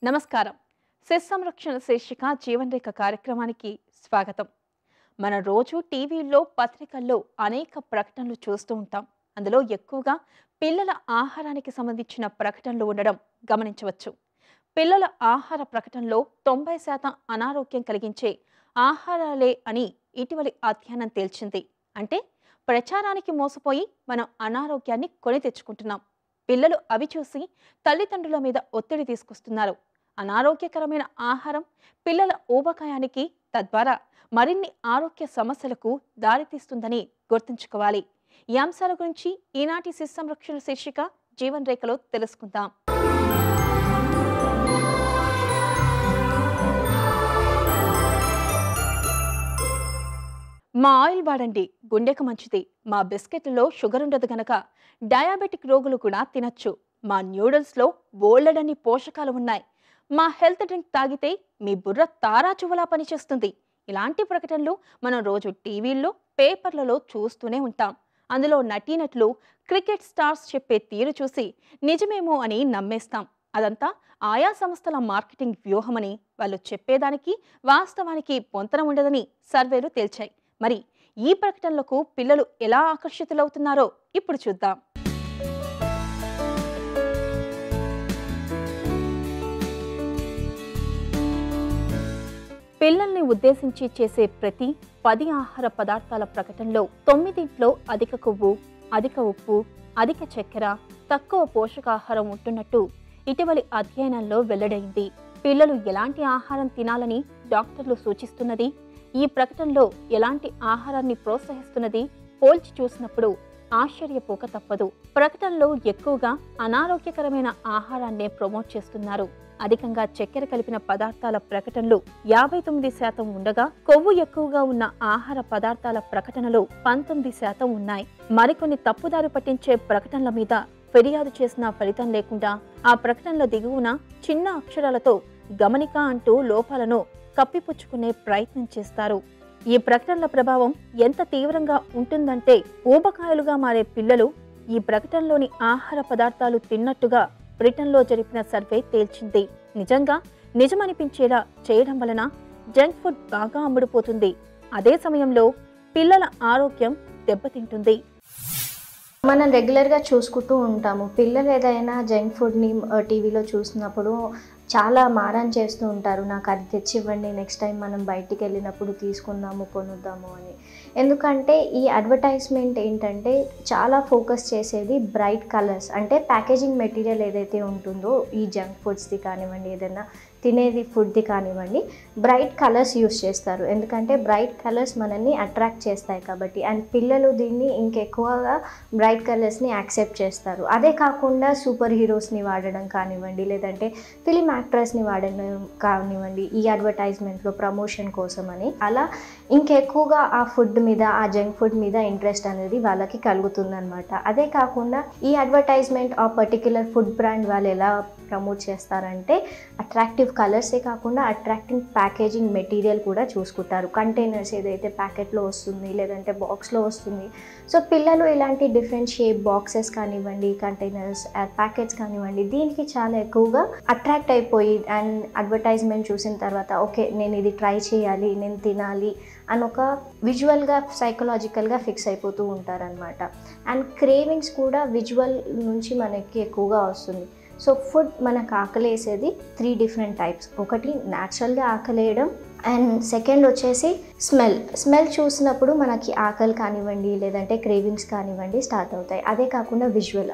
నమస్కారం. శిశు సంరక్షణ శీర్షిక జీవన్ రేఖ కార్యక్రమానికి స్వాగతం. మన రోజు టీవీల్లో పత్రికల్లో అనేక ప్రకటనలు చూస్తూ ఉంటాం. అందులో ఎక్కువగా పిల్లల ఆహారానికి సంబంధించిన ప్రకటనలు ఉండడం గమనించవచ్చు. పిల్లల ఆహార ప్రకటనలో 90% అనారోగ్యం కలిగించే ఆహారాలే అని ఇటీవలి అధ్యయనం తేల్చింది. అంటే ప్రచారానికి మోసపోయి మనం అనారోగ్యాన్ని కొని తెచ్చుకుంటున్నాం. పిల్లలు అవి చూసి తల్లిదండ్రుల మీద ఒత్తిడి తీసుకొస్తున్నారు. అనారోగ్యకరమైన ఆహారం పిల్లల ఊబకాయానికి, తద్వారా మరిన్ని ఆరోగ్య సమస్యలకు దారితీస్తుందని గుర్తుంచుకోవాలి. ఈ అంశాల గురించి ఈనాటి శిశు సంరక్షణ శీర్షిక జీవన్ రేఖలో తెలుసుకుందాం. మా ఆయిల్ వాడండి, గుండెకు మంచిది. మా బిస్కెట్లలో షుగర్ ఉండదు గనక డయాబెటిక్ రోగులు కూడా తినచ్చు. మా న్యూడిల్స్లో బోలెడన్ని పోషకాలు ఉన్నాయి. మా హెల్త్ డ్రింక్ తాగితే మీ బుర్ర తారాచువలా పనిచేస్తుంది. ఇలాంటి ప్రకటనలు మనం రోజు టీవీల్లో, పేపర్లలో చూస్తూనే ఉంటాం. అందులో నటీనటులు, క్రికెట్ స్టార్స్ చెప్పే తీరు చూసి నిజమేమో అని నమ్మేస్తాం. అదంతా ఆయా సంస్థల మార్కెటింగ్ వ్యూహమని, వాళ్ళు చెప్పేదానికి వాస్తవానికి పొంతన ఉండదని సర్వేలు తేల్చాయి. మరి ఈ ప్రకటనలకు పిల్లలు ఎలా ఆకర్షితులవుతున్నారో ఇప్పుడు చూద్దాం. పిల్లల్ని ఉద్దేశించి చేసే ప్రతి 10 ఆహార పదార్థాల ప్రకటనలో 9 అధిక కొవ్వు, అధిక ఉప్పు, అధిక చక్కెర, తక్కువ పోషకాహారం ఉంటున్నట్టు ఇటీవలి అధ్యయనంలో వెల్లడైంది. పిల్లలు ఎలాంటి ఆహారం తినాలని డాక్టర్లు సూచిస్తున్నది, ఈ ప్రకటనలో ఎలాంటి ఆహారాన్ని ప్రోత్సహిస్తున్నది పోల్చి చూసినప్పుడు ఆశ్చర్యపోక తప్పదు. ప్రకటనలో ఎక్కువగా అనారోగ్యకరమైన ఆహారాన్నే ప్రమోట్ చేస్తున్నారు. అధికంగా చక్కెర కలిపిన పదార్థాల ప్రకటనలు 59% ఉండగా, కొవ్వు ఎక్కువగా ఉన్న ఆహార పదార్థాల ప్రకటనలు 19% ఉన్నాయి. మరికొన్ని తప్పుదారి పట్టించే ప్రకటనల మీద ఫిర్యాదు చేసిన ఫలితం లేకుండా ఆ ప్రకటనల దిగువన చిన్న అక్షరాలతో గమనిక అంటూ లోపాలను కప్పిపుచ్చుకునే ప్రయత్నం చేస్తారు. ఈ ప్రకటనల ప్రభావం ఎంత తీవ్రంగా ఉంటుందంటే, ఊబకాయలుగా మారే పిల్లలు ఈ ప్రకటనలోని ఆహార పదార్థాలు తిన్నట్టుగా బ్రిటన్లో జరిపిన సర్వే తేల్చింది. నిజంగా నిజమనిపించేలా చేయడం వలన జంక్ ఫుడ్ బాగా అమ్ముడుపోతుంది. అదే సమయంలో పిల్లల ఆరోగ్యం దెబ్బతింటుంది. మనం రెగ్యులర్గా చూసుకుంటూ ఉంటాము. పిల్లలు ఏదైనా జంక్ ఫుడ్ని టీవీలో చూసినప్పుడు చాలా మారం చేస్తూ ఉంటారు. నాకు అది తెచ్చివ్వండి, నెక్స్ట్ టైం మనం బయటికి వెళ్ళినప్పుడు తీసుకుందాము, కొనుద్దాము అని. ఎందుకంటే ఈ అడ్వర్టైజ్మెంట్ ఏంటంటే చాలా ఫోకస్ చేసేది బ్రైట్ కలర్స్, అంటే ప్యాకేజింగ్ మెటీరియల్ ఏదైతే ఉంటుందో ఈ జంక్ ఫుడ్స్ది కానివ్వండి, ఏదైనా తినేది ఫుడ్ది కానివ్వండి, బ్రైట్ కలర్స్ యూస్ చేస్తారు. ఎందుకంటే బ్రైట్ కలర్స్ మనల్ని అట్రాక్ట్ చేస్తాయి కాబట్టి. అండ్ పిల్లలు దీన్ని ఇంకెక్కువగా బ్రైట్ కలర్స్ని యాక్సెప్ట్ చేస్తారు. అదే కాకుండా సూపర్ హీరోస్ని వాడడం కానివ్వండి, లేదంటే ఫిలిం యాక్ట్రెస్ని వాడడం కానివ్వండి, ఈ అడ్వర్టైజ్మెంట్లో ప్రమోషన్ కోసం అని, అలా ఇంకెక్కువగా ఆ ఫుడ్ మీద, ఆ జంక్ ఫుడ్ మీద ఇంట్రెస్ట్ అనేది వాళ్ళకి కలుగుతుందన్నమాట. అదే కాకుండా ఈ అడ్వర్టైజ్మెంట్ ఆ పర్టిక్యులర్ ఫుడ్ బ్రాండ్ వాళ్ళు ఎలా ప్రమోట్ చేస్తారంటే, అట్రాక్టివ్ కలర్సే కాకుండా అట్రాక్టింగ్ ప్యాకేజింగ్ మెటీరియల్ కూడా చూసుకుంటారు. కంటైనర్స్ ఏదైతే ప్యాకెట్లో వస్తుంది, లేదంటే బాక్స్లో వస్తుంది. సో పిల్లలు ఇలాంటి డిఫరెంట్ షేప్ బాక్సెస్ కానివ్వండి, కంటైనర్స్, ప్యాకెట్స్ కానివ్వండి, దీనికి చాలా ఎక్కువగా అట్రాక్ట్ అయిపోయి అండ్ అడ్వర్టైజ్మెంట్ చూసిన తర్వాత ఓకే నేను ఇది ట్రై చేయాలి, నేను తినాలి అని ఒక విజువల్గా, సైకలాజికల్గా ఫిక్స్ అయిపోతూ ఉంటారనమాట. అండ్ క్రేవింగ్స్ కూడా విజువల్ నుంచి మనకి ఎక్కువగా వస్తుంది. సో ఫుడ్ మనకు ఆకలేసేది 3 డిఫరెంట్ టైప్స్. ఒకటి న్యాచురల్గా ఆకలేయడం, అండ్ సెకండ్ వచ్చేసి స్మెల్ చూసినప్పుడు మనకి ఆకలి కానివ్వండి, లేదంటే క్రేవింగ్స్ కానివ్వండి స్టార్ట్ అవుతాయి. అదే కాకుండా విజువల్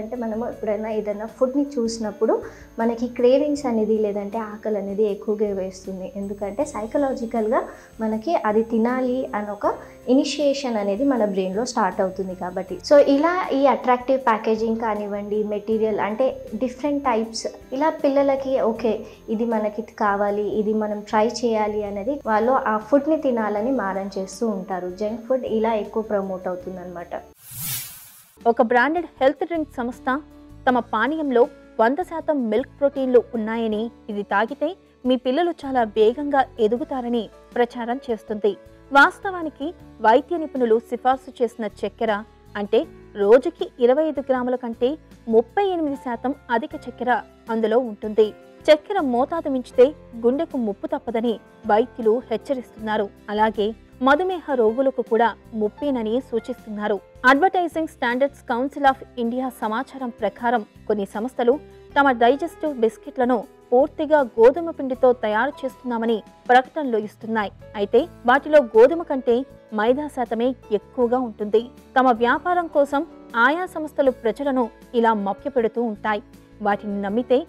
అంటే మనము ఎప్పుడైనా ఏదైనా ఫుడ్ని చూసినప్పుడు మనకి క్రేవింగ్స్ అనేది, లేదంటే ఆకలి అనేది ఎక్కువగా వేస్తుంది. ఎందుకంటే సైకలాజికల్గా మనకి అది తినాలి అని ఒక ఇనిషియేషన్ అనేది మన బ్రెయిన్లో స్టార్ట్ అవుతుంది కాబట్టి. సో ఇలా ఈ అట్రాక్టివ్ ప్యాకేజింగ్ కానివ్వండి, మెటీరియల్ అంటే డిఫరెంట్ టైప్స్, ఇలా పిల్లలకి ఓకే ఇది మనకి కావాలి, ఇది మనం ట్రై చేయాలి అనేది వాళ్ళు ఆ ఫుడ్ని తినాలని మారం చేస్తూ ఉంటారు. జంక్ ఫుడ్ ఇలా ఎక్కువ ప్రమోట్ అవుతుందన్నమాట. ఒక బ్రాండెడ్ హెల్త్ డ్రింక్ సంస్థ తమ పానీయంలో 100% మిల్క్ ప్రోటీన్లు ఉన్నాయని, ఇది తాగితే మీ పిల్లలు చాలా వేగంగా ఎదుగుతారని ప్రచారం చేస్తుంది. వాస్తవానికి వైద్య నిపుణులు సిఫార్సు చేసిన చక్కెర అంటే రోజుకి 25 గ్రాముల కంటే 38% అధిక చక్కెర అందులో ఉంటుంది. చక్కెర మోతాదు మించితే గుండెకు ముప్పు తప్పదని వైద్యులు హెచ్చరిస్తున్నారు. అలాగే మధుమేహ రోగులకు కూడా ముప్పేనని సూచిస్తున్నారు. Advertising standards council of India సమాచారం ప్రకారం కొన్ని సంస్థలు తమ డైజెస్టివ్ బిస్కెట్లను పూర్తిగా గోధుమ పిండితో తయారు చేస్తున్నామని ప్రకటనలు ఇస్తున్నాయి. అయితే వాటిలో గోధుమ కంటే మైదా శాతమే ఎక్కువగా ఉంటుంది. తమ వ్యాపారం కోసం ఆయా సంస్థలు ప్రజలను ఇలా మభ్యపెడుతూ ఉంటాయి. వాటిని నమ్మితే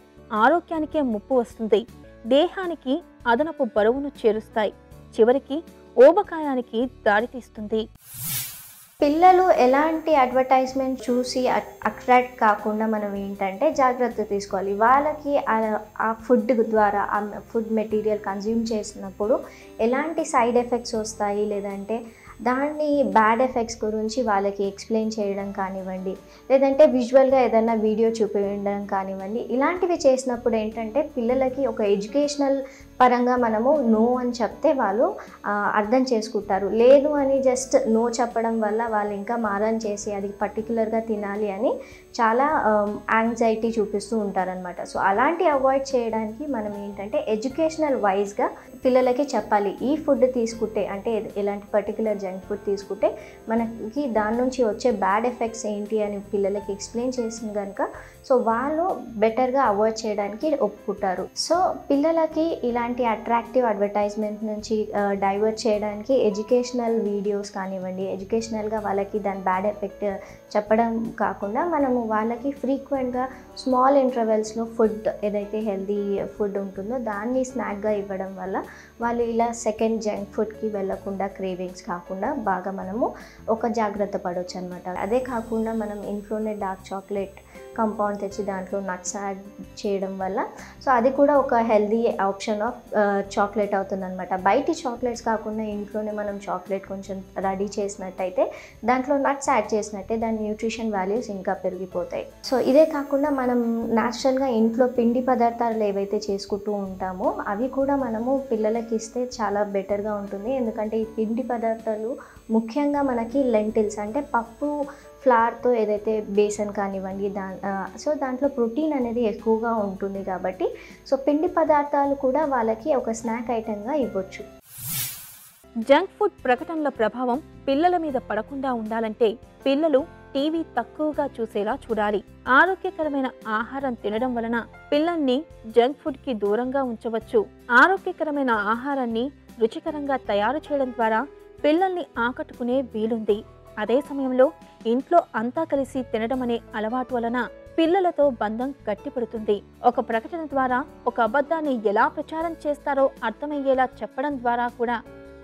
ఆరోగ్యానికే ముప్పు వస్తుంది, దేహానికి అదనపు బరువును చేరుస్తాయి, చివరికి ఊబకాయానికి దారితీస్తుంది. పిల్లలు ఎలాంటి అడ్వర్టైజ్మెంట్ చూసి అట్రాక్ట్ కాకుండా మనం ఏంటంటే జాగ్రత్త తీసుకోవాలి. వాళ్ళకి ఆ ఫుడ్ ద్వారా ఆ ఫుడ్ మెటీరియల్ కన్జ్యూమ్ చేసినప్పుడు ఎలాంటి సైడ్ ఎఫెక్ట్స్ వస్తాయి, లేదంటే దాన్ని బ్యాడ్ ఎఫెక్ట్స్ గురించి వాళ్ళకి ఎక్స్ప్లెయిన్ చేయడం కానివ్వండి, లేదంటే విజువల్గా ఏదైనా వీడియో చూపించడం కానివ్వండి. ఇలాంటివి చేసినప్పుడు ఏంటంటే పిల్లలకి ఒక ఎడ్యుకేషనల్ పరంగా మనము నో అని చెప్తే వాళ్ళు అర్థం చేసుకుంటారు. లేదు అని జస్ట్ నో చెప్పడం వల్ల వాళ్ళు ఇంకా మారం చేసి అది పర్టికులర్గా తినాలి అని చాలా యాంగ్జైటీ చూపిస్తూ ఉంటారనమాట. సో అలాంటి అవాయిడ్ చేయడానికి మనం ఏంటంటే ఎడ్యుకేషనల్ వైజ్గా పిల్లలకి చెప్పాలి. ఈ ఫుడ్ తీసుకుంటే అంటే ఎలాంటి పర్టికులర్ జంక్ ఫుడ్ తీసుకుంటే మనకి దాని నుంచి వచ్చే బ్యాడ్ ఎఫెక్ట్స్ ఏంటి అని పిల్లలకి ఎక్స్ప్లెయిన్ చేసిన కనుక సో వాళ్ళు బెటర్గా అవాయిడ్ చేయడానికి ఒప్పుకుంటారు. సో పిల్లలకి ఇలాంటి అట్రాక్టివ్ అడ్వర్టైజ్మెంట్ నుంచి డైవర్ట్ చేయడానికి ఎడ్యుకేషనల్ వీడియోస్ కానివ్వండి, ఎడ్యుకేషనల్గా వాళ్ళకి దాని బ్యాడ్ ఎఫెక్ట్ చెప్పడం కాకుండా మనము వాళ్ళకి ఫ్రీక్వెంట్గా స్మాల్ ఇంటర్వెల్స్లో ఫుడ్ ఏదైతే హెల్దీ ఫుడ్ ఉంటుందో దాన్ని స్నాక్గా ఇవ్వడం వల్ల వాళ్ళు ఇలా సెకండ్ జంక్ ఫుడ్కి వెళ్ళకుండా క్రేవింగ్స్ కాకుండా బాగా మనము ఒక జాగ్రత్త పడవచ్చు అనమాట. అదే కాకుండా మనం ఇంట్లోనే డార్క్ చాక్లెట్ కంపౌండ్ తెచ్చి దాంట్లో నట్స్ యాడ్ చేయడం వల్ల సో అది కూడా ఒక హెల్దీ ఆప్షన్ ఆఫ్ చాక్లెట్ అవుతుందన్నమాట. బయటి చాక్లెట్స్ కాకుండా ఇంట్లోనే మనం చాక్లెట్ కొంచెం రెడీ చేసినట్టయితే దాంట్లో నట్స్ యాడ్ చేసినట్టే దాని న్యూట్రిషన్ వాల్యూస్ ఇంకా పెరిగిపోతాయి. సో ఇదే కాకుండా మనం న్యాచురల్గా ఇంట్లో పిండి పదార్థాలు ఏవైతే చేసుకుంటూ ఉంటామో అవి కూడా మనము పిల్లలకి ఇస్తే చాలా బెటర్గా ఉంటుంది. ఎందుకంటే ఈ పిండి పదార్థాలు ముఖ్యంగా మనకి లెంటిల్స్ అంటే పప్పు ఫ్లార్తో ఏదైతే బేసన్ కానివ్వండి సో దాంట్లో ప్రోటీన్ అనేది ఎక్కువగా ఉంటుంది కాబట్టి సో పిండి పదార్థాలు కూడా వాళ్ళకి ఒక స్నాక్ ఐటెంగా ఇవ్వచ్చు. జంక్ ఫుడ్ ప్రకటనల ప్రభావం పిల్లల మీద పడకుండా ఉండాలంటే పిల్లలు టీవీ తక్కువగా చూసేలా చూడాలి. ఆరోగ్యకరమైన ఆహారం తినడం వలన పిల్లల్ని జంక్ ఫుడ్ కి దూరంగా ఉంచవచ్చు. ఆరోగ్యకరమైన ఆహారాన్ని రుచికరంగా తయారు చేయడం ద్వారా పిల్లల్ని ఆకట్టుకునే వీలుంది. అదే సమయంలో ఇంట్లో అంతా కలిసి తినడం అనే అలవాటు వలన పిల్లలతో బంధం గట్టిపడుతుంది. ఒక ప్రకటన ద్వారా ఒక అబద్ధాన్ని ఎలా ప్రచారం చేస్తారో అర్థమయ్యేలా చెప్పడం ద్వారా కూడా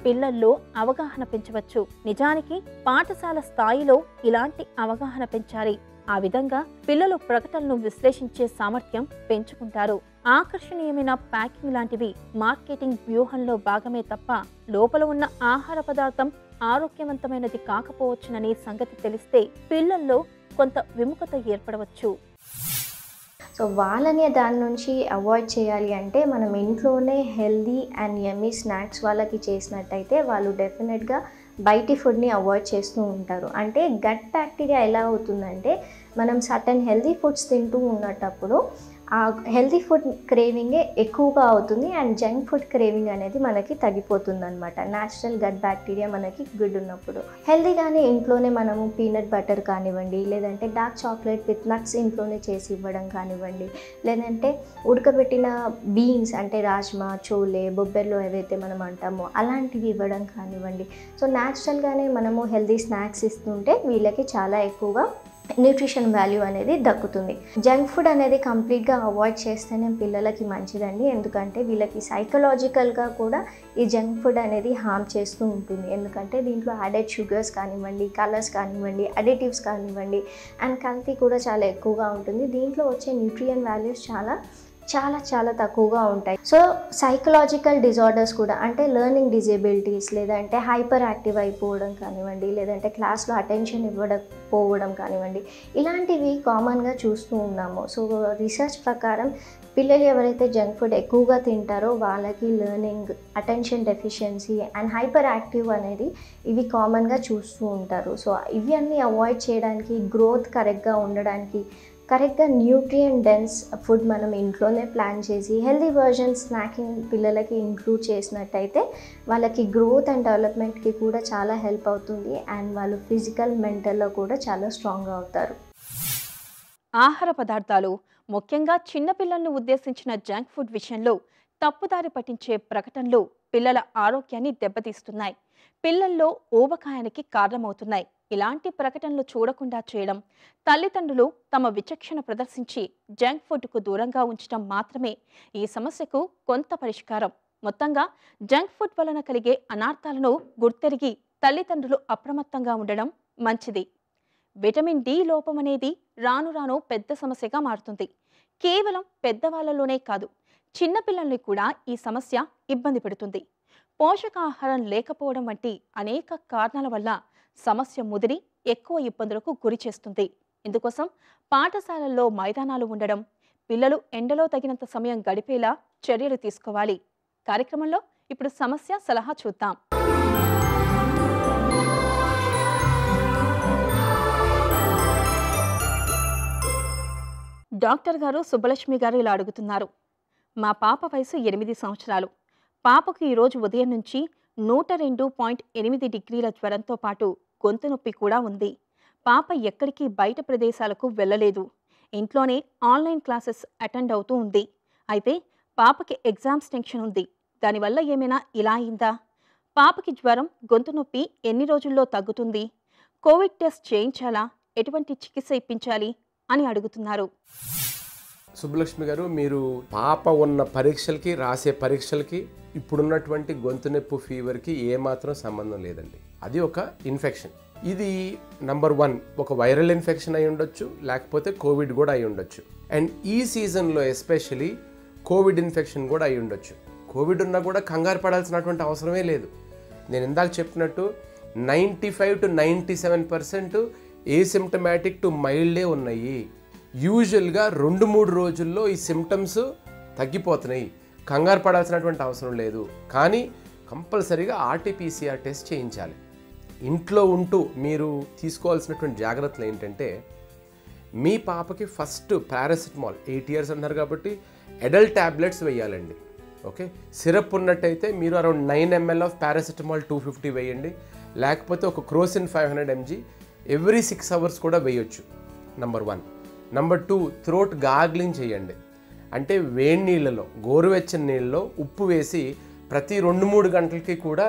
పిల్లల్లో అవగాహన పెంచవచ్చు. నిజానికి పాఠశాల స్థాయిలో ఇలాంటి అవగాహన పెంచాలి. ఆ విధంగా పిల్లలు ప్రకటనను విశ్లేషించే సామర్థ్యం పెంచుకుంటారు. ఆకర్షణీయమైన ప్యాకింగ్ లాంటివి మార్కెటింగ్ వ్యూహంలో భాగమే తప్ప లోపల ఉన్న ఆహార పదార్థం ఆరోగ్యవంతమైనది కాకపోవచ్చుననే సంగతి తెలిస్తే పిల్లల్లో కొంత విముఖత ఏర్పడవచ్చు. సో వాళ్ళని దాని నుంచి అవాయిడ్ చేయాలి అంటే మనం ఇంట్లోనే హెల్దీ అండ్ యమ్మీ స్నాక్స్ వాళ్ళకి చేసినట్టయితే వాళ్ళు డెఫినెట్గా బయటి ఫుడ్ని అవాయిడ్ చేస్తూ ఉంటారు. అంటే గట్ బ్యాక్టీరియా ఎలా అవుతుందంటే మనం సర్టన్ హెల్దీ ఫుడ్స్ తింటూ ఉన్నప్పుడు ఆ హెల్దీ ఫుడ్ క్రేవింగే ఎక్కువగా అవుతుంది అండ్ జంక్ ఫుడ్ క్రేవింగ్ అనేది మనకి తగ్గిపోతుంది అనమాట. న్యాచురల్ గట్ బ్యాక్టీరియా మనకి గుడ్ ఉన్నప్పుడు హెల్దీగానే ఇంట్లోనే మనము పీనట్ బటర్ కానివ్వండి, లేదంటే డార్క్ చాక్లెట్ విత్ నట్స్ ఇంట్లోనే చేసి ఇవ్వడం కానివ్వండి, లేదంటే ఉడకబెట్టిన బీన్స్ అంటే రాజ్మా, చోలే, బొబ్బెర్లో ఏదైతే మనం అంటామో అలాంటివి ఇవ్వడం కానివ్వండి. సో న్యాచురల్గానే మనము హెల్దీ స్నాక్స్ ఇస్తుంటే వీళ్ళకి చాలా ఎక్కువగా న్యూట్రిషన్ వాల్యూ అనేది దక్కుతుంది. జంక్ ఫుడ్ అనేది కంప్లీట్గా అవాయిడ్ చేస్తేనే పిల్లలకి మంచిదండి. ఎందుకంటే వీళ్ళకి సైకలాజికల్గా కూడా ఈ జంక్ ఫుడ్ అనేది హార్మ్ చేస్తూ ఉంటుంది. ఎందుకంటే దీంట్లో యాడెడ్ షుగర్స్ కానివ్వండి, కలర్స్ కానివ్వండి, అడిటివ్స్ కానివ్వండి అండ్ కల్తీ కూడా చాలా ఎక్కువగా ఉంటుంది. దీంట్లో వచ్చే న్యూట్రియన్ వాల్యూస్ చాలా చాలా చాలా తక్కువగా ఉంటాయి. సో సైకలాజికల్ డిజార్డర్స్ కూడా అంటే లెర్నింగ్ డిజేబిలిటీస్, లేదంటే హైపర్ యాక్టివ్ అయిపోవడం కానివ్వండి, లేదంటే క్లాస్లో అటెన్షన్ ఇవ్వకపోవడం కానివ్వండి, ఇలాంటివి కామన్గా చూస్తూ ఉన్నాము. సో రీసెర్చ్ ప్రకారం పిల్లలు ఎవరైతే జంక్ ఫుడ్ ఎక్కువగా తింటారో వాళ్ళకి learning, attention deficiency and hyper active అనేది ఇవి కామన్గా చూస్తూ ఉంటారు. సో ఇవి అన్నీ అవాయిడ్ చేయడానికి, గ్రోత్ కరెక్ట్గా ఉండడానికి కరెక్ట్గా న్యూట్రియం డెన్స్ ఫుడ్ మనం ఇంట్లోనే ప్లాన్ చేసి హెల్దీ వర్జన్ స్నాకింగ్ పిల్లలకి ఇంక్లూడ్ చేసినట్టయితే వాళ్ళకి గ్రోత్ అండ్ డెవలప్మెంట్కి కూడా చాలా హెల్ప్ అవుతుంది అండ్ వాళ్ళు ఫిజికల్ మెంటల్లో కూడా చాలా స్ట్రాంగ్గా అవుతారు. ఆహార పదార్థాలు, ముఖ్యంగా చిన్నపిల్లలను ఉద్దేశించిన జంక్ ఫుడ్ విషయంలో తప్పుదారి పట్టించే ప్రకటనలు పిల్లల ఆరోగ్యాన్ని దెబ్బతీస్తున్నాయి, పిల్లల్లో ఊబకాయానికి కారణమవుతున్నాయి. ఇలాంటి ప్రకటనలు చూడకుండా చేయడం, తల్లిదండ్రులు తమ విచక్షణ ప్రదర్శించి జంక్ ఫుడ్కు దూరంగా ఉంచడం మాత్రమే ఈ సమస్యకు కొంత పరిష్కారం. మొత్తంగా జంక్ ఫుడ్ వలన కలిగే అనార్థాలను గుర్తెరిగి తల్లిదండ్రులు అప్రమత్తంగా ఉండడం మంచిది. విటమిన్ డి లోపం అనేది రాను రాను పెద్ద సమస్యగా మారుతుంది. కేవలం పెద్దవాళ్లలోనే కాదు, చిన్నపిల్లల్ని కూడా ఈ సమస్య ఇబ్బంది పెడుతుంది. పోషకాహారం లేకపోవడం వంటి అనేక కారణాల వల్ల సమస్య ముదిరి ఎక్కువ ఇబ్బందులకు గురి చేస్తుంది. ఇందుకోసం పాఠశాలల్లో మైదానాలు ఉండడం, పిల్లలు ఎండలో తగినంత సమయం గడిపేలా చర్యలు తీసుకోవాలి. కార్యక్రమంలో ఇప్పుడు సమస్య సలహా చూద్దాం. డాక్టర్ గారు సుబ్బలక్ష్మి గారు ఇలా అడుగుతున్నారు. మా పాప వయసు 8 సంవత్సరాలు. పాపకు ఈరోజు ఉదయం నుంచి 102.8 డిగ్రీల జ్వరంతో పాటు గొంతు నొప్పి కూడా ఉంది. పాప ఎక్కడికి బయట ప్రదేశాలకు వెళ్ళలేదు. ఇంట్లోనే ఆన్లైన్ క్లాసెస్ అటెండ్ అవుతూ ఉంది. అయితే పాపకి ఎగ్జామ్స్ టెన్షన్ ఉంది. దానివల్ల ఏమైనా ఇలా అయిందా? పాపకి జ్వరం, గొంతు నొప్పి ఎన్ని రోజుల్లో తగ్గుతుంది? కోవిడ్ టెస్ట్ చేయించాలా? ఎటువంటి చికిత్స ఇప్పించాలి అని అడుగుతున్నారు. సుబ్బలక్ష్మి గారు, మీరు పాప ఉన్న పరీక్షలకి రాసే పరీక్షలకి ఇప్పుడున్నటువంటి గొంతు నొప్పి ఫీవర్కి ఏమాత్రం సంబంధం లేదండి. అది ఒక ఇన్ఫెక్షన్. ఇది నంబర్ 1 ఒక వైరల్ ఇన్ఫెక్షన్ అయి ఉండొచ్చు, లేకపోతే కోవిడ్ కూడా అయి ఉండొచ్చు. అండ్ ఈ సీజన్లో ఎస్పెషలీ కోవిడ్ ఇన్ఫెక్షన్ కూడా అయి ఉండొచ్చు. కోవిడ్ ఉన్నా కూడా కంగారు పడాల్సినటువంటి అవసరమే లేదు. నేను ఇందాక చెప్పినట్టు 95 to 97% ఏసిమ్టమాటిక్ టు మైల్డే ఉన్నాయి. యూజువల్గా 2-3 రోజుల్లో ఈ సిమ్టమ్స్ తగ్గిపోతున్నాయి. కంగారు పడాల్సినటువంటి అవసరం లేదు. కానీ కంపల్సరీగా ఆర్టీపీసీఆర్ టెస్ట్ చేయించాలి. ఇంట్లో ఉంటూ మీరు తీసుకోవాల్సినటువంటి జాగ్రత్తలు ఏంటంటే, మీ పాపకి ఫస్ట్ పారాసిటమాల్ 8 years అన్నారు కాబట్టి అడల్ట్ ట్యాబ్లెట్స్ వేయాలండి. ఓకే, సిరప్ ఉన్నట్టయితే మీరు అరౌండ్ 9 ml ఆఫ్ పారాసిటమాల్ 250 వేయండి. లేకపోతే ఒక క్రోసిన్ 500 mg ఎవ్రీ 6 hours కూడా వేయొచ్చు. నంబర్ 1. నంబర్ 2, థ్రోట్ గార్గ్లింగ్ చేయండి. అంటే వేడి నీళ్ళలో, గోరువెచ్చని నీళ్ళలో ఉప్పు వేసి ప్రతి 2-3 గంటలకి కూడా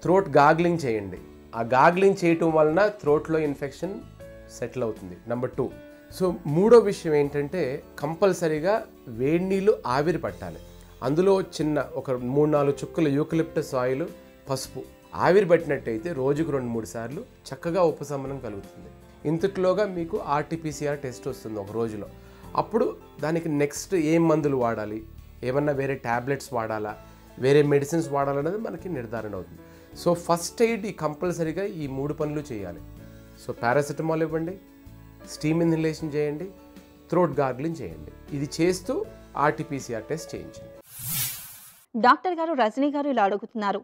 థ్రోట్ గార్గ్లింగ్ చేయండి. ఆ గార్గ్లింగ్ చేయటం వలన థ్రోట్లో ఇన్ఫెక్షన్ సెటిల్ అవుతుంది. నంబర్ 2. సో మూడో విషయం ఏంటంటే, కంపల్సరీగా వేడి నీళ్ళు ఆవిరి పట్టాలి. అందులో చిన్న ఒక 3-4 చుక్కలు యూకలిప్టస్ ఆయిల్, పసుపు ఆవిరి పట్టినట్టయితే రోజుకు 2-3 సార్లు చక్కగా ఉపశమనం కలుగుతుంది. ఇంతట్లోగా మీకు ఆర్టీపీసీఆర్ టెస్ట్ వస్తుంది ఒక రోజులో. అప్పుడు దానికి నెక్స్ట్ ఏం మందులు వాడాలి, ఏమన్నా వేరే ట్యాబ్లెట్స్ వాడాలా, వేరే మెడిసిన్స్ వాడాలనేది మనకి నిర్ధారణ అవుతుంది. సో ఫస్ట్ ఎయిడ్ కంపల్సరీగా ఈ 3 పనులు చేయాలి. సో పారాసిటమాల్ ఇవ్వండి, స్టీమ్ ఇన్హలేషన్ చేయండి, థ్రోట్ గార్గ్లింగ్ చేయండి. ఇది చేస్తూ ఆర్టీపీసీఆర్ టెస్ట్ చేయించండి. డాక్టర్ గారు రజనీ గారు ఇలా అడుగుతున్నారు.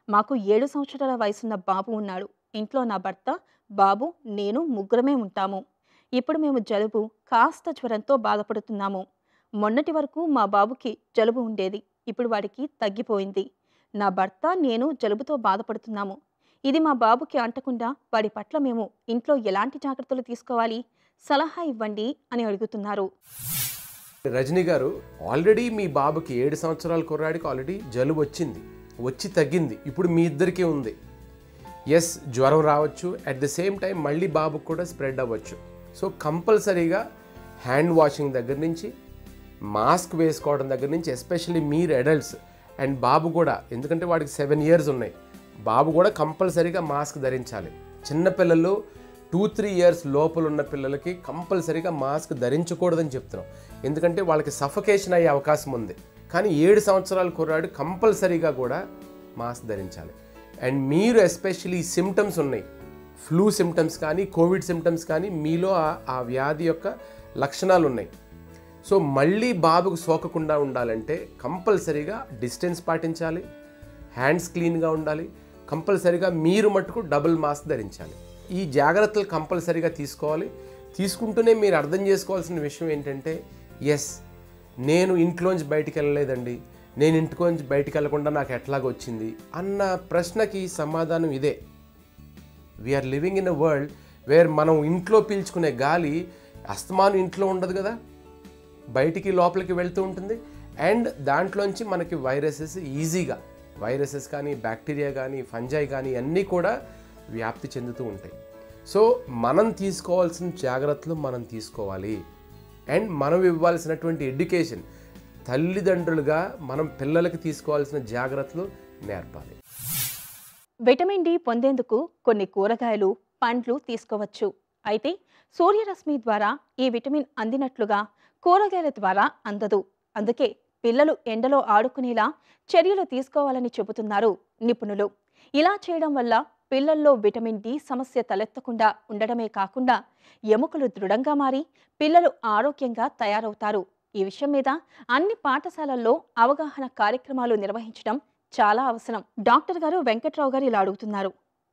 మాకు 7 సంవత్సరాల వయసున్న బాబు ఉన్నాడు. ఇంట్లో నా భర్త, బాబు, నేను ముగ్గురమే ఉంటాము. ఇప్పుడు మేము జలుబు, కాస్త జ్వరంతో బాధపడుతున్నాము. మొన్నటి వరకు మా బాబుకి జలుబు ఉండేది. ఇప్పుడు వాడికి తగ్గిపోయింది. నా భర్త, నేను జలుబుతో బాధపడుతున్నాము. ఇది మా బాబుకి అంటకుండా వాడి పట్ల మేము ఇంట్లో ఎలాంటి జాగ్రత్తలు తీసుకోవాలి? సలహా ఇవ్వండి అని అడుగుతున్నారు. రజనీ గారు, ఆల్రెడీ మీ బాబుకి 7 సంవత్సరాల కుర్రాడికి ఆల్రెడీ జలుబు వచ్చి తగ్గింది. ఇప్పుడు మీ ఇద్దరికీ ఉంది. ఎస్, జ్వరం రావచ్చు, అట్ ద సేమ్ టైం మళ్ళీ బాబుకు కూడా స్ప్రెడ్ అవ్వచ్చు. సో కంపల్సరీగా హ్యాండ్ వాషింగ్ దగ్గర నుంచి, మాస్క్ వేసుకోవడం దగ్గర నుంచి, ఎస్పెషల్లీ మీరు అడల్ట్స్ అండ్ బాబు కూడా, ఎందుకంటే వాడికి 7 years ఉన్నాయి, బాబు కూడా కంపల్సరీగా మాస్క్ ధరించాలి. చిన్నపిల్లలు 2-3 years లోపల ఉన్న పిల్లలకి కంపల్సరీగా మాస్క్ ధరించకూడదని చెప్తున్నాం. ఎందుకంటే వాళ్ళకి సఫకేషన్ అయ్యే అవకాశం ఉంది. కానీ 7 సంవత్సరాల కుర్రాడు కంపల్సరీగా కూడా మాస్క్ ధరించాలి. అండ్ మీరు ఎస్పెషల్లీ సిమ్టమ్స్ ఉన్నాయి, ఫ్లూ సిమ్టమ్స్ కానీ కోవిడ్ సిమ్టమ్స్ కానీ, మీలో ఆ వ్యాధి యొక్క లక్షణాలు ఉన్నాయి. సో మళ్ళీ బాబుకు సోకకుండా ఉండాలంటే కంపల్సరీగా డిస్టెన్స్ పాటించాలి, హ్యాండ్స్ క్లీన్గా ఉండాలి, కంపల్సరీగా మీరు మట్టుకు డబుల్ మాస్క్ ధరించాలి. ఈ జాగ్రత్తలు కంపల్సరీగా తీసుకోవాలి. తీసుకుంటూనే మీరు అర్థం చేసుకోవాల్సిన విషయం ఏంటంటే, ఎస్, నేను ఇంట్లోంచి బయటికి వెళ్ళలేదండి, నేను ఇంట్లోంచి బయటికి వెళ్ళకుండా నాకు ఎట్లాగొచ్చింది అన్న ప్రశ్నకి సమాధానం ఇదే. We're living in a world where మనం ఇంట్లో పీల్చుకునే గాలి అస్తమానం ఇంట్లో ఉండదు కదా, బయటికి లోపలికి వెళ్తూ ఉంటుంది. అండ్ దాంట్లోంచి మనకి వైరసెస్ కానీ, బ్యాక్టీరియా కానీ, ఫంజై కానీ అన్నీ కూడా వ్యాప్తి చెందుతూ ఉంటాయి. సో మనం తీసుకోవాల్సిన జాగ్రత్తలు మనం తీసుకోవాలి. అండ్ మనం ఇవ్వాల్సినటువంటి ఎడ్యుకేషన్, తల్లిదండ్రులుగా మనం పిల్లలకి తీసుకోవాల్సిన జాగ్రత్తలు నేర్పాలి. విటమిన్ డి పొందేందుకు కొన్ని కూరగాయలు, పండ్లు తీసుకోవచ్చు. అయితే సూర్యరశ్మి ద్వారా ఈ విటమిన్ అందినట్లుగా కూరగాయల ద్వారా అందదు. అందుకే పిల్లలు ఎండలో ఆడుకునేలా చర్యలు తీసుకోవాలని చెబుతున్నారు నిపుణులు. ఇలా చేయడం వల్ల పిల్లల్లో విటమిన్ డి సమస్య తలెత్తకుండా ఉండడమే కాకుండా ఎముకలు దృఢంగా మారి పిల్లలు ఆరోగ్యంగా తయారవుతారు. ఈ విషయం మీద అన్ని పాఠశాలల్లో అవగాహన కార్యక్రమాలు నిర్వహించడం చాలా అవసరం. డాక్టర్ గారు వెంకట్రావు గారు ఇలా అడుగుతున్నారు.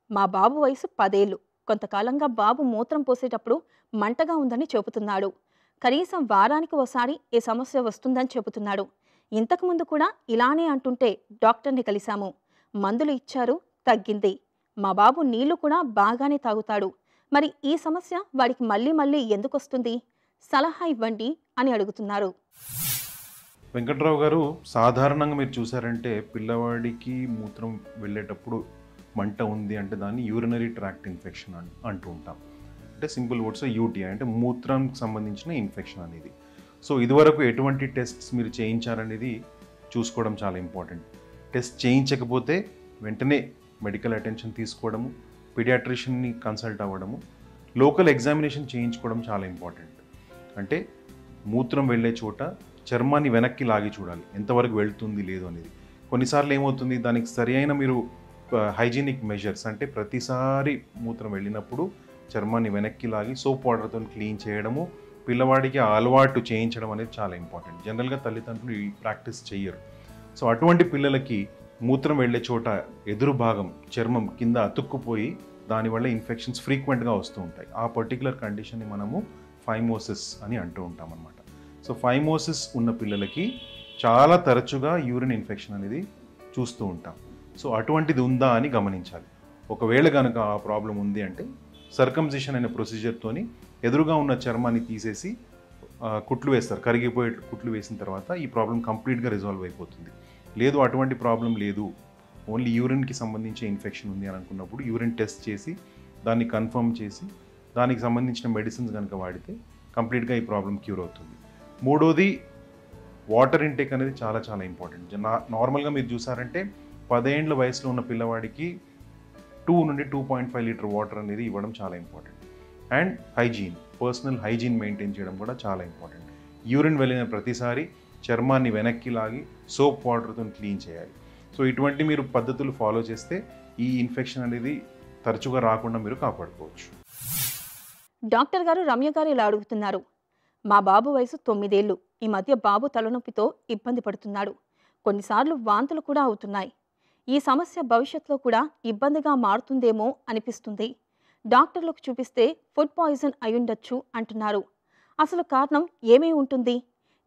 మా బాబు వయసు 10 ఏళ్లు. కొంతకాలంగా బాబు మూత్రం పోసేటప్పుడు మంటగా ఉందని చెబుతున్నాడు. కనీసం వారానికి ఒకసారి ఈ సమస్య వస్తుందని చెబుతున్నాడు. ఇంతకుముందు కూడా ఇలానే అంటుంటే డాక్టర్ని కలిశాము. మందులు ఇచ్చారు, తగ్గింది. మా బాబు నీళ్లు కూడా బాగానే తాగుతాడు. మరి ఈ సమస్య వాడికి మళ్ళీ మళ్ళీ ఎందుకు వస్తుంది? సలహా ఇవ్వండి అని అడుగుతున్నారు. వెంకట్రావు గారు, సాధారణంగా మీరు చూసారంటే పిల్లవాడికి మూత్రం వెళ్ళేటప్పుడు మంట ఉంది అంటే దాన్ని యూరినరీ ట్రాక్ట్ ఇన్ఫెక్షన్ అంటూ ఉంటాం. అంటే సింపుల్ వర్డ్స్ యూటీఐ అంటే మూత్రానికి సంబంధించిన ఇన్ఫెక్షన్ అనేది. సో ఇదివరకు ఎటువంటి టెస్ట్స్ మీరు చేయించారనేది చూసుకోవడం చాలా ఇంపార్టెంట్. టెస్ట్ చేయించకపోతే వెంటనే మెడికల్ అటెన్షన్ తీసుకోవడము, పీడియాట్రిషియన్ని కన్సల్ట్ అవ్వడము, లోకల్ ఎగ్జామినేషన్ చేయించుకోవడం చాలా ఇంపార్టెంట్. అంటే మూత్రం వెళ్ళే చోట చర్మాన్ని వెనక్కి లాగి చూడాలి ఎంతవరకు వెళ్తుంది లేదు అనేది. కొన్నిసార్లు ఏమవుతుంది, దానికి సరి అయిన మీరు హైజీనిక్ మెజర్స్ అంటే ప్రతిసారి మూత్రం వెళ్ళినప్పుడు చర్మాన్ని వెనక్కి లాగి సోప్ వాటర్తో క్లీన్ చేయడము, పిల్లవాడికి అలవాటు చేయించడం అనేది చాలా ఇంపార్టెంట్. జనరల్గా తల్లిదండ్రులు ఈ ప్రాక్టీస్ చెయ్యరు. సో అటువంటి పిల్లలకి మూత్రం వెళ్ళే చోట ఎదురు భాగం చర్మం కింద అతుక్కుపోయి దానివల్ల ఇన్ఫెక్షన్స్ ఫ్రీక్వెంట్గా వస్తూ ఉంటాయి. ఆ పర్టికులర్ కండిషన్ని మనము ఫైమోసిస్ అని అంటూ ఉంటాం అన్నమాట. సో ఫైమోసిస్ ఉన్న పిల్లలకి చాలా తరచుగా యూరిన్ ఇన్ఫెక్షన్ అనేది చూస్తూ ఉంటాం. సో అటువంటిది ఉందా అని గమనించాలి. ఒకవేళ కనుక ఆ ప్రాబ్లం ఉంది అంటే సర్కంసిషన్ అనే ప్రొసీజర్తోని ఎదురుగా ఉన్న చర్మాన్ని తీసేసి కుట్లు వేస్తారు. కరిగిపోయే కుట్లు వేసిన తర్వాత ఈ ప్రాబ్లం కంప్లీట్గా రిజాల్వ్ అయిపోతుంది. లేదు అటువంటి ప్రాబ్లం లేదు, ఓన్లీ యూరిన్కి సంబంధించి ఇన్ఫెక్షన్ ఉంది అని అనుకున్నప్పుడు యూరిన్ టెస్ట్ చేసి దాన్ని కన్ఫర్మ్ చేసి దానికి సంబంధించిన మెడిసిన్స్ కనుక వాడితే కంప్లీట్గా ఈ ప్రాబ్లం క్యూర్ అవుతుంది. మూడోది వాటర్ ఇంటేక్ అనేది చాలా చాలా ఇంపార్టెంట్. నార్మల్గా మీరు చూసారంటే 10 ఏళ్ల వయసులో ఉన్న పిల్లవాడికి 2 నుండి 2.5 లీటర్ వాటర్ అనేది ఇవ్వడం చాలా important. And hygiene, personal hygiene maintain చేయడం కూడా చాలా ఇంపార్టెంట్. యూరిన్ వెళ్ళిన ప్రతిసారి చర్మాన్ని వెనక్కి లాగి సోప్ వాటర్తో క్లీన్ చేయాలి. సో ఇటువంటి మీరు పద్ధతులు ఫాలో చేస్తే ఈ ఇన్ఫెక్షన్ అనేది తరచుగా రాకుండా మీరు కాపాడుకోవచ్చు. డాక్టర్ గారు రమ్య గారు ఇలా అడుగుతున్నారు. మా బాబు వయసు 9 ఏళ్లు. ఈ మధ్య బాబు తలనొప్పితో ఇబ్బంది పడుతున్నాడు. కొన్నిసార్లు వాంతులు కూడా అవుతున్నాయి. ఈ సమస్య భవిష్యత్తులో కూడా ఇబ్బందిగా మారుతుందేమో అనిపిస్తుంది. డాక్టర్లకు చూపిస్తే ఫుడ్ పాయిజన్ అయ్యుండొచ్చు అంటున్నారు. అసలు కారణం ఏమై ఉంటుంది?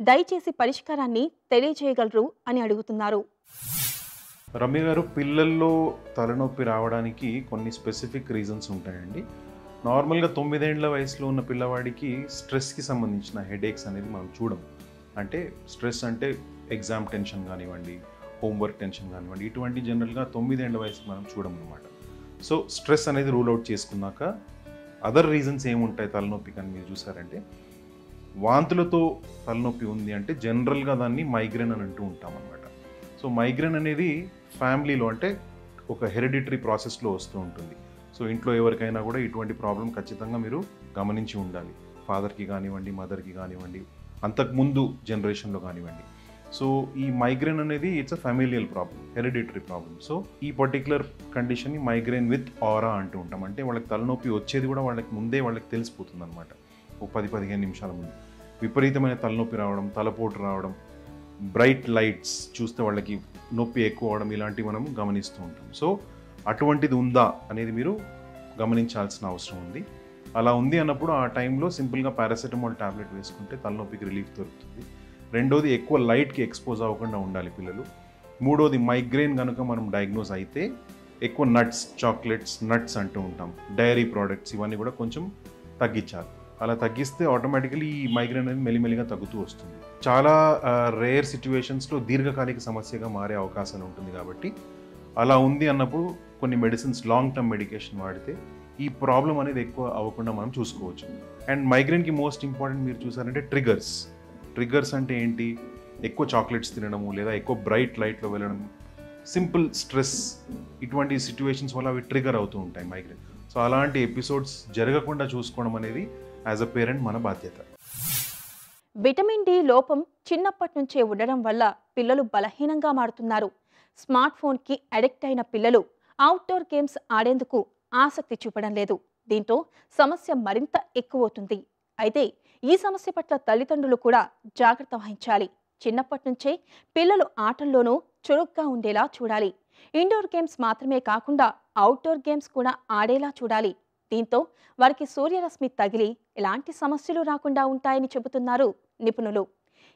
దయచేసి పరిష్కారాన్ని తెలియజేయగలరు అని అడుగుతున్నారు. రమ్య గారు, పిల్లల్లో తలనొప్పి రావడానికి కొన్ని స్పెసిఫిక్ రీజన్స్ ఉంటాయండి. నార్మల్గా 9 ఏళ్ల వయసులో ఉన్న పిల్లవాడికి స్ట్రెస్కి సంబంధించిన హెడేక్స్ అనేది మనం చూడం. అంటే స్ట్రెస్ అంటే ఎగ్జామ్ టెన్షన్ కానివ్వండి, హోంవర్క్ టెన్షన్ కానివ్వండి, ఇటువంటి జనరల్గా 9 ఏళ్ల వయసుకి మనం చూడమన్నమాట. సో స్ట్రెస్ అనేది రూల్ అవుట్ చేసుకున్నాక అదర్ రీజన్స్ ఏముంటాయి తలనొప్పి కానీ మీరు చూసారంటే, వాంతులతో తలనొప్పి ఉంది అంటే జనరల్గా దాన్ని మైగ్రేన్ అని అంటూ ఉంటాం అన్నమాట. సో మైగ్రేన్ అనేది ఫ్యామిలీలో అంటే ఒక హెరిడిటరీ ప్రాసెస్లో వస్తూ ఉంటుంది. సో ఇంట్లో ఎవరికైనా కూడా ఇటువంటి ప్రాబ్లం ఖచ్చితంగా మీరు గమనించి ఉండాలి. ఫాదర్కి కానివ్వండి, మదర్కి కానివ్వండి, అంతకుముందు జనరేషన్లో కానివ్వండి. సో ఈ మైగ్రేన్ అనేది it's a familial problem, hereditary problem. So ఈ పర్టికులర్ కండిషన్ని మైగ్రేన్ విత్ ఆరా అంటూ ఉంటాం. అంటే వాళ్ళకి తలనొప్పి వచ్చేది కూడా వాళ్ళకి ముందే వాళ్ళకి తెలిసిపోతుంది అనమాట. ఒక 10-15 నిమిషాల ముందు విపరీతమైన తలనొప్పి రావడం, తలపోటు రావడం, బ్రైట్ లైట్స్ చూస్తే వాళ్ళకి నొప్పి ఎక్కువ అవడం, ఇలాంటివి మనం గమనిస్తూ ఉంటాం. సో అటువంటిది ఉందా అనేది మీరు గమనించాల్సిన అవసరం ఉంది. అలా ఉంది అన్నప్పుడు ఆ టైంలో సింపుల్గా పారాసెటమాల్ టాబ్లెట్ వేసుకుంటే తలనొప్పికి రిలీఫ్ దొరుకుతుంది. రెండోది ఎక్కువ లైట్కి ఎక్స్పోజ్ అవ్వకుండా ఉండాలి పిల్లలు. మూడోది మైగ్రేన్ కనుక మనం డయాగ్నోజ్ అయితే ఎక్కువ నట్స్, చాక్లెట్స్, నట్స్ అంటూ ఉంటాం, డైరీ ప్రోడక్ట్స్ ఇవన్నీ కూడా కొంచెం తగ్గించాలి. అలా తగ్గిస్తే ఆటోమేటికలీ ఈ మైగ్రేన్ అనేది మెల్లిమెల్లిగా తగ్గుతూ వస్తుంది. చాలా రేర్ సిచ్యువేషన్స్లో దీర్ఘకాలిక సమస్యగా మారే అవకాశాలు ఉంటుంది. కాబట్టి అలా ఉంది అన్నప్పుడు కొన్ని మెడిసిన్స్, లాంగ్ టర్మ్ మెడికేషన్ వాడితే ఈ ప్రాబ్లం అనేది ఎక్కువ అవ్వకుండా మనం చూసుకోవచ్చు. అండ్ మైగ్రేన్కి మోస్ట్ ఇంపార్టెంట్ మీరు చూసారంటే ట్రిగర్స్ అంటే ఏంటి? ఎక్కువ చాక్లెట్స్ తినడము, లేదా ఎక్కువ బ్రైట్ లైట్లో వెళ్ళడం, సింపుల్ స్ట్రెస్, ఇటువంటి సిచ్యువేషన్స్ వల్ల అవి ట్రిగర్ అవుతూ ఉంటాయి మైగ్రేన్. సో అలాంటి ఎపిసోడ్స్ జరగకుండా చూసుకోవడం అనేది యాజ్ అ పేరెంట్ మన బాధ్యత. విటమిన్ డి లోపం చిన్నప్పటి నుంచే ఉండడం వల్ల పిల్లలు బలహీనంగా మారుతున్నారు. స్మార్ట్ ఫోన్కి అడిక్ట్ అయిన పిల్లలు అవుట్డోర్ గేమ్స్ ఆడేందుకు ఆసక్తి చూపడం లేదు. దీంతో సమస్య మరింత ఎక్కువవుతుంది. అయితే ఈ సమస్య పట్ల తల్లిదండ్రులు కూడా జాగ్రత్త వహించాలి. చిన్నప్పటి నుంచే పిల్లలు ఆటల్లోనూ చురుగ్గా ఉండేలా చూడాలి. ఇండోర్ గేమ్స్ మాత్రమే కాకుండా అవుట్డోర్ గేమ్స్ కూడా ఆడేలా చూడాలి. దీంతో వారికి సూర్యరశ్మి తగిలి ఎలాంటి సమస్యలు రాకుండా ఉంటాయని చెబుతున్నారు నిపుణులు.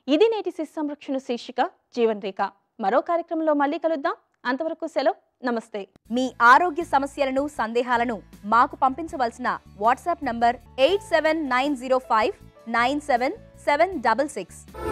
ఇది నేటి శిశు సంరక్షణ శీర్షిక జీవన్ రేఖ. మరో కార్యక్రమంలో మళ్ళీ కలుద్దాం. అంతవరకు సెలవు. నమస్తే. మీ ఆరోగ్య సమస్యలను, సందేహాలను మాకు పంపించవలసిన వాట్సాప్ నంబర్ 87905 97766.